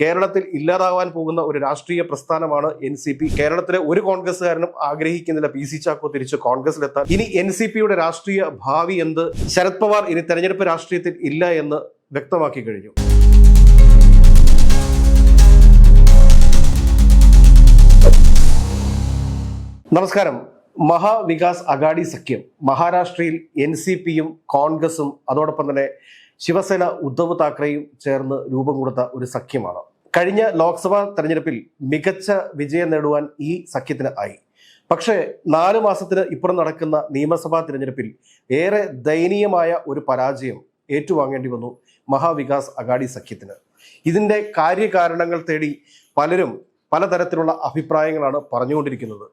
കേരളത്തിൽ ഇല്ലാതാവാൻ പോകുന്ന ഒരു രാഷ്ട്രീയ പ്രസ്ഥാനമാണ് NCP. കേരളത്തിലെ ഒരു കോൺഗ്രസ്സുകാരനും ആഗ്രഹിക്കുന്നില്ല PC ചാക്കോ തിരിച്ച് കോൺഗ്രസിലെത്താൻ. ഇനി NCPയുടെ രാഷ്ട്രീയ ഭാവി എന്ത്? ശരത് പവാർ ഇനി തെരഞ്ഞെടുപ്പ് രാഷ്ട്രീയത്തിൽ ഇല്ല എന്ന് വ്യക്തമാക്കി കഴിഞ്ഞു. നമസ്കാരം. മഹാവികാസ് അഗാഡി സഖ്യം മഹാരാഷ്ട്രയിൽ NCPയും കോൺഗ്രസും അതോടൊപ്പം തന്നെ ശിവസേന ഉദ്ധവ് താക്കറെയും ചേർന്ന് രൂപം കൊടുത്ത ഒരു സഖ്യമാണ്. കഴിഞ്ഞ ലോക്സഭാ തെരഞ്ഞെടുപ്പിൽ മികച്ച വിജയം നേടുവാൻ ഈ സഖ്യത്തിന് ആയി. പക്ഷേ 4 മാസത്തിന് ഇപ്പുറം നടക്കുന്ന നിയമസഭാ തിരഞ്ഞെടുപ്പിൽ ഏറെ ദയനീയമായ ഒരു പരാജയം ഏറ്റുവാങ്ങേണ്ടി വന്നു മഹാവികാസ് അഗാഡി സഖ്യത്തിന്. ഇതിൻ്റെ കാര്യകാരണങ്ങൾ തേടി പലരും പലതരത്തിലുള്ള അഭിപ്രായങ്ങളാണ് പറഞ്ഞുകൊണ്ടിരിക്കുന്നത്.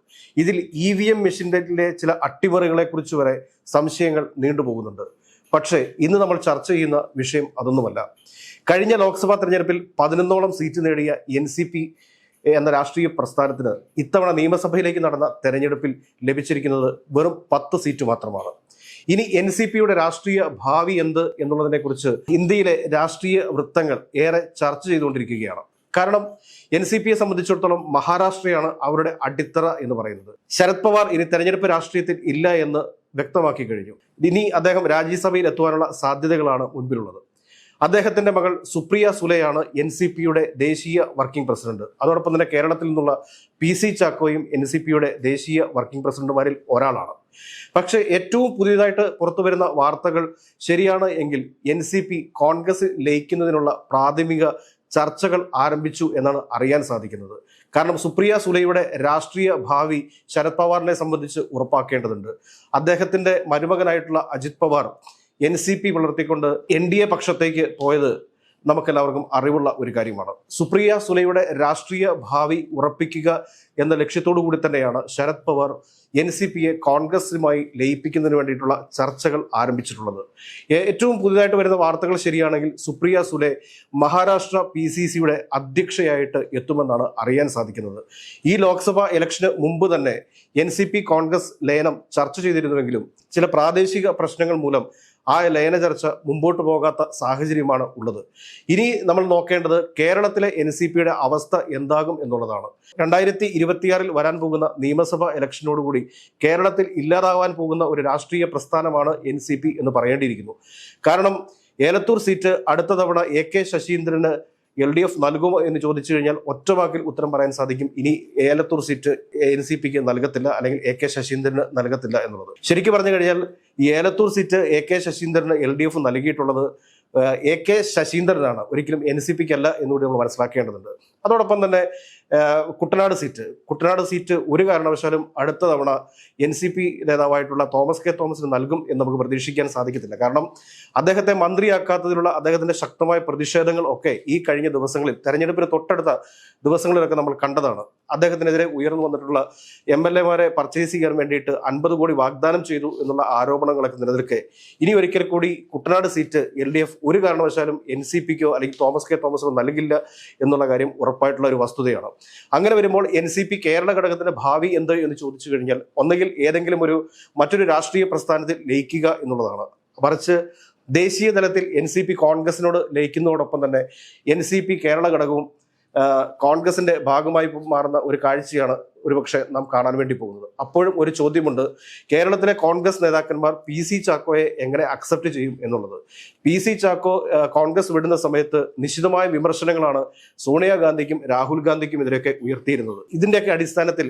ഇതിൽ EVM മെഷീനിലെ ചില അട്ടിമറികളെക്കുറിച്ച് വരെ സംശയങ്ങൾ നീണ്ടുപോകുന്നുണ്ട്. പക്ഷേ ഇന്ന് നമ്മൾ ചർച്ച ചെയ്യുന്ന വിഷയം അതൊന്നുമല്ല. കഴിഞ്ഞ ലോക്സഭാ തെരഞ്ഞെടുപ്പിൽ 11ഓളം സീറ്റ് നേടിയ NCP എന്ന രാഷ്ട്രീയ പ്രസ്ഥാനത്തിന് ഇത്തവണ നിയമസഭയിലേക്ക് നടന്ന തെരഞ്ഞെടുപ്പിൽ ലഭിച്ചിരിക്കുന്നത് വെറും 10 സീറ്റ് മാത്രമാണ്. ഇനി NCPയുടെ രാഷ്ട്രീയ ഭാവി എന്ത് എന്നുള്ളതിനെക്കുറിച്ച് ഇന്ത്യയിലെ രാഷ്ട്രീയ വൃത്തങ്ങൾ ഏറെ ചർച്ച ചെയ്തുകൊണ്ടിരിക്കുകയാണ്. കാരണം NCPയെ സംബന്ധിച്ചിടത്തോളം മഹാരാഷ്ട്രയാണ് അവരുടെ അടിത്തറ എന്ന് പറയുന്നത്. ശരത് പവാർ ഇനി തെരഞ്ഞെടുപ്പ് രാഷ്ട്രീയത്തിൽ ഇല്ല എന്ന് വ്യക്തമാക്കി കഴിഞ്ഞു. ഇനി അദ്ദേഹം രാജ്യസഭയിൽ എത്തുവാനുള്ള സാധ്യതകളാണ് മുൻപിലുള്ളത്. അദ്ദേഹത്തിന്റെ മകൾ സുപ്രിയ സുലെയാണ് NCPയുടെ ദേശീയ വർക്കിംഗ് പ്രസിഡന്റ്. അതോടൊപ്പം തന്നെ കേരളത്തിൽ നിന്നുള്ള PC ചാക്കോയും NCPയുടെ ദേശീയ വർക്കിംഗ് പ്രസിഡന്റുമാരിൽ ഒരാളാണ്. പക്ഷേ ഏറ്റവും പുതിയതായിട്ട് പുറത്തു വരുന്ന വാർത്തകൾ ശരിയാണ് എങ്കിൽ NCP കോൺഗ്രസ് ലയിക്കുന്നതിനുള്ള പ്രാഥമിക ചർച്ചകൾ ആരംഭിച്ചു എന്നാണ് അറിയാൻ സാധിക്കുന്നത്. കാരണം സുപ്രിയ സുലെയുടെ രാഷ്ട്രീയ ഭാവി ശരത് പവാറിനെ സംബന്ധിച്ച് ഉറപ്പാക്കേണ്ടതുണ്ട്. അദ്ദേഹത്തിന്റെ മരുമകനായിട്ടുള്ള അജിത് പവാർ NCP വളർത്തിക്കൊണ്ട് NDA പക്ഷത്തേക്ക് പോയത് നമുക്കെല്ലാവർക്കും അറിവുള്ള ഒരു കാര്യമാണ്. സുപ്രിയ സുലെയുടെ രാഷ്ട്രീയ ഭാവി ഉറപ്പിക്കുക എന്ന ലക്ഷ്യത്തോടു കൂടി തന്നെയാണ് ശരത് പവാർ NCPയെ കോൺഗ്രസുമായി ലയിപ്പിക്കുന്നതിന് വേണ്ടിയിട്ടുള്ള ചർച്ചകൾ ആരംഭിച്ചിട്ടുള്ളത്. ഏറ്റവും പുതിയതായിട്ട് വരുന്ന വാർത്തകൾ ശരിയാണെങ്കിൽ സുപ്രിയ സുലെ മഹാരാഷ്ട്ര PCCയുടെ അധ്യക്ഷയായിട്ട് എത്തുമെന്നാണ് അറിയാൻ സാധിക്കുന്നത്. ഈ ലോക്സഭാ ഇലക്ഷന് മുമ്പ് തന്നെ NCP കോൺഗ്രസ് ലയനം ചർച്ച ചെയ്തിരുന്നുവെങ്കിലും ചില പ്രാദേശിക പ്രശ്നങ്ങൾ മൂലം ആ ലയന ചർച്ച മുമ്പോട്ട് പോകാത്ത സാഹചര്യമാണ് ഉള്ളത്. ഇനി നമ്മൾ നോക്കേണ്ടത് കേരളത്തിലെ NCPയുടെ അവസ്ഥ എന്താകും എന്നുള്ളതാണ്. 2026 വരാൻ പോകുന്ന നിയമസഭാ ഇലക്ഷനോടുകൂടി കേരളത്തിൽ ഇല്ലാതാവാൻ പോകുന്ന ഒരു രാഷ്ട്രീയ പ്രസ്ഥാനമാണ് NCP എന്ന് പറയേണ്ടിയിരിക്കുന്നു. കാരണം ഏലത്തൂർ സീറ്റ് അടുത്ത തവണ AK ശശീന്ദ്രന് LDF നൽകുമോ എന്ന് ചോദിച്ചു കഴിഞ്ഞാൽ ഒറ്റവാക്കിൽ ഉത്തരം പറയാൻ സാധിക്കും. ഇനി ഏലത്തൂർ സീറ്റ് NCPക്ക് നൽകത്തില്ല, അല്ലെങ്കിൽ AK ശശീന്ദ്രന് നൽകത്തില്ല എന്നുള്ളത്. ശരിക്കും പറഞ്ഞു കഴിഞ്ഞാൽ ഈ ഏലത്തൂർ സീറ്റ് AK ശശീന്ദ്രന് LDF നൽകിയിട്ടുള്ളത് AK ശശീന്ദ്രനാണ്, ഒരിക്കലും NCPക്ക് അല്ല എന്നുകൂടി നമ്മൾ മനസ്സിലാക്കേണ്ടതുണ്ട്. അതോടൊപ്പം തന്നെ കുട്ടനാട് സീറ്റ് ഒരു കാരണവശാലും അടുത്ത തവണ NCP നേതാവായിട്ടുള്ള തോമസ് കെ തോമസിന് നൽകും എന്ന് നമുക്ക് പ്രതീക്ഷിക്കാൻ സാധിക്കത്തില്ല. കാരണം അദ്ദേഹത്തെ മന്ത്രിയാക്കാത്തതിലുള്ള അദ്ദേഹത്തിന്റെ ശക്തമായ പ്രതിഷേധങ്ങൾ ഒക്കെ ഈ കഴിഞ്ഞ ദിവസങ്ങളിൽ, തെരഞ്ഞെടുപ്പിന് തൊട്ടടുത്ത ദിവസങ്ങളിലൊക്കെ നമ്മൾ കണ്ടതാണ്. അദ്ദേഹത്തിനെതിരെ ഉയർന്നു വന്നിട്ടുള്ള MLA-മാരെ പർച്ചേസ് ചെയ്യാൻ വേണ്ടിയിട്ട് 50 കോടി വാഗ്ദാനം ചെയ്തു എന്നുള്ള ആരോപണങ്ങളൊക്കെ നിലനിൽക്കെ ഇനി ഒരിക്കൽ കൂടി കുട്ടനാട് സീറ്റ് LDF ഒരു കാരണവശാലും NCPക്കോ അല്ലെങ്കിൽ തോമസ് കെ തോമസിനോ നൽകില്ല എന്നുള്ള കാര്യം ഉറപ്പായിട്ടുള്ള ഒരു വസ്തുതയാണ്. അങ്ങനെ വരുമ്പോൾ NCP കേരള ഘടകത്തിന്റെ ഭാവി എന്ത് എന്ന് ചോദിച്ചു കഴിഞ്ഞാൽ ഒന്നുകിൽ ഏതെങ്കിലും മറ്റൊരു രാഷ്ട്രീയ പ്രസ്ഥാനത്തിൽ ലയിക്കുക എന്നുള്ളതാണ്. മറിച്ച് ദേശീയ തലത്തിൽ NCP കോൺഗ്രസിനോട് ലയിക്കുന്നതോടൊപ്പം തന്നെ NCP കേരള ഘടകവും കോൺഗ്രസിന്റെ ഭാഗമായി മാറുന്ന ഒരു കാഴ്ചയാണ് ഒരുപക്ഷെ നാം കാണാൻ വേണ്ടി പോകുന്നത്. അപ്പോഴും ഒരു ചോദ്യമുണ്ട്, കേരളത്തിലെ കോൺഗ്രസ് നേതാക്കന്മാർ PC ചാക്കോയെ എങ്ങനെ അക്സെപ്റ്റ് ചെയ്യും എന്നുള്ളത്. PC ചാക്കോ കോൺഗ്രസ് വിടുന്ന സമയത്ത് നിശിതമായ വിമർശനങ്ങളാണ് സോണിയാഗാന്ധിക്കും രാഹുൽ ഗാന്ധിക്കും എതിരെയൊക്കെ ഉയർത്തിയിരുന്നത്. ഇതിന്റെയൊക്കെ അടിസ്ഥാനത്തിൽ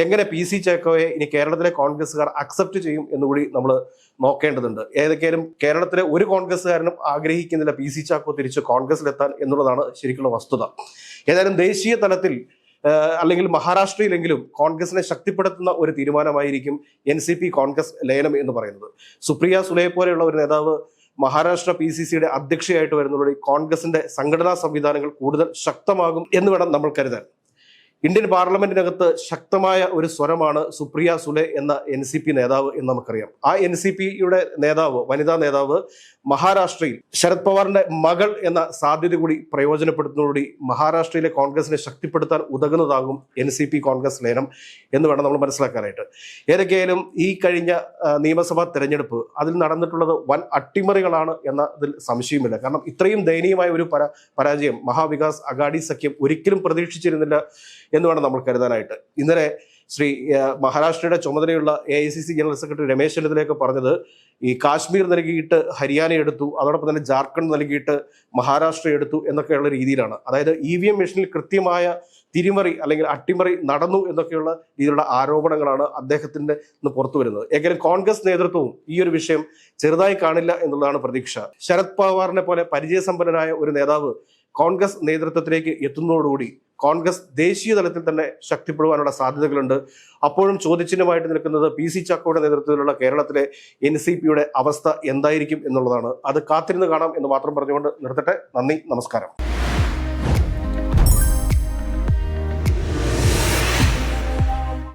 എങ്ങനെ PC ചാക്കോയെ ഇനി കേരളത്തിലെ കോൺഗ്രസ്സുകാർ അക്സെപ്റ്റ് ചെയ്യും എന്നുകൂടി നമ്മൾ നോക്കേണ്ടതുണ്ട്. ഏതൊക്കെയാലും കേരളത്തിലെ ഒരു കോൺഗ്രസ്സുകാരനും ആഗ്രഹിക്കുന്നില്ല PC ചാക്കോ തിരിച്ച് കോൺഗ്രസിലെത്താൻ എന്നുള്ളതാണ് ശരിക്കുള്ള വസ്തുത. ഏതായാലും ദേശീയ തലത്തിൽ അല്ലെങ്കിൽ മഹാരാഷ്ട്രയിലെങ്കിലും കോൺഗ്രസിനെ ശക്തിപ്പെടുത്തുന്ന ഒരു തീരുമാനമായിരിക്കും NCP കോൺഗ്രസ് ലയനം എന്ന് പറയുന്നത്. സുപ്രിയ സുലെയെ പോലെയുള്ള ഒരു നേതാവ് മഹാരാഷ്ട്ര PCCയുടെ അധ്യക്ഷയായിട്ട് വരുന്നതോടെ കോൺഗ്രസിന്റെ സംഘടനാ സംവിധാനങ്ങൾ കൂടുതൽ ശക്തമാകും എന്ന് വേണം നമ്മൾ കരുതാൻ. ഇന്ത്യൻ പാർലമെന്റിനകത്ത് ശക്തമായ ഒരു സ്വരമാണ് സുപ്രിയ സുലെ എന്ന NCP നേതാവ് എന്ന് നമുക്കറിയാം. ആ NCPയുടെ നേതാവ്, വനിതാ നേതാവ് മഹാരാഷ്ട്രയിൽ ശരത് പവാറിന്റെ മകൾ എന്ന സാധ്യത കൂടി പ്രയോജനപ്പെടുത്തുന്നതോടുകൂടി മഹാരാഷ്ട്രയിലെ കോൺഗ്രസിനെ ശക്തിപ്പെടുത്താൻ ഉതകുന്നതാകും NCP കോൺഗ്രസ് ലയനം എന്ന് വേണം നമ്മൾ മനസ്സിലാക്കാനായിട്ട്. ഏതൊക്കെയായാലും ഈ കഴിഞ്ഞ നിയമസഭാ തെരഞ്ഞെടുപ്പ് അതിൽ നടന്നിട്ടുള്ളത് വൻ അട്ടിമറികളാണ് എന്നതിൽ സംശയമില്ല. കാരണം ഇത്രയും ദയനീയമായ ഒരു പരാജയം മഹാവികാസ് അഗാഡി സഖ്യം ഒരിക്കലും പ്രതീക്ഷിച്ചിരുന്നില്ല എന്ന് വേണം നമ്മൾ കരുതാനായിട്ട്. ഇന്നലെ മഹാരാഷ്ട്രയുടെ ചുമതലയുള്ള AICC ജനറൽ സെക്രട്ടറി രമേശ് ചെന്നിത്തലയൊക്കെ പറഞ്ഞത് ഈ കാശ്മീർ നൽകിയിട്ട് ഹരിയാന എടുത്തു, അതോടൊപ്പം തന്നെ ജാർഖണ്ഡ് നൽകിയിട്ട് മഹാരാഷ്ട്ര എടുത്തു എന്നൊക്കെയുള്ള രീതിയിലാണ്. അതായത് EVM മെഷീനിൽ കൃത്യമായ തിരിമറി അല്ലെങ്കിൽ അട്ടിമറി നടന്നു എന്നൊക്കെയുള്ള രീതിയിലുള്ള ആരോപണങ്ങളാണ് അദ്ദേഹത്തിന്റെ പുറത്തു വരുന്നത്. എങ്കിലും കോൺഗ്രസ് നേതൃത്വവും ഈ ഒരു വിഷയം ചെറുതായി കാണില്ല എന്നുള്ളതാണ് പ്രതീക്ഷ. ശരത് പവാറിനെ പോലെ പരിചയസമ്പന്നനായ ഒരു നേതാവ് കോൺഗ്രസ് നേതൃത്വത്തിലേക്ക് എത്തുന്നതോടുകൂടി കോൺഗ്രസ് ദേശീയ തലത്തിൽ തന്നെ ശക്തിപ്പെടുവാനുള്ള സാധ്യതകളുണ്ട്. അപ്പോഴും ചോദ്യചിഹ്നമായിട്ട് നിൽക്കുന്നത് PC ചാക്കോയുടെ നേതൃത്വത്തിലുള്ള കേരളത്തിലെ NCPയുടെ അവസ്ഥ എന്തായിരിക്കും എന്നുള്ളതാണ്. അത് കാത്തിരുന്ന് കാണാം എന്ന് മാത്രം പറഞ്ഞുകൊണ്ട് നിർത്തട്ടെ. നന്ദി, നമസ്കാരം.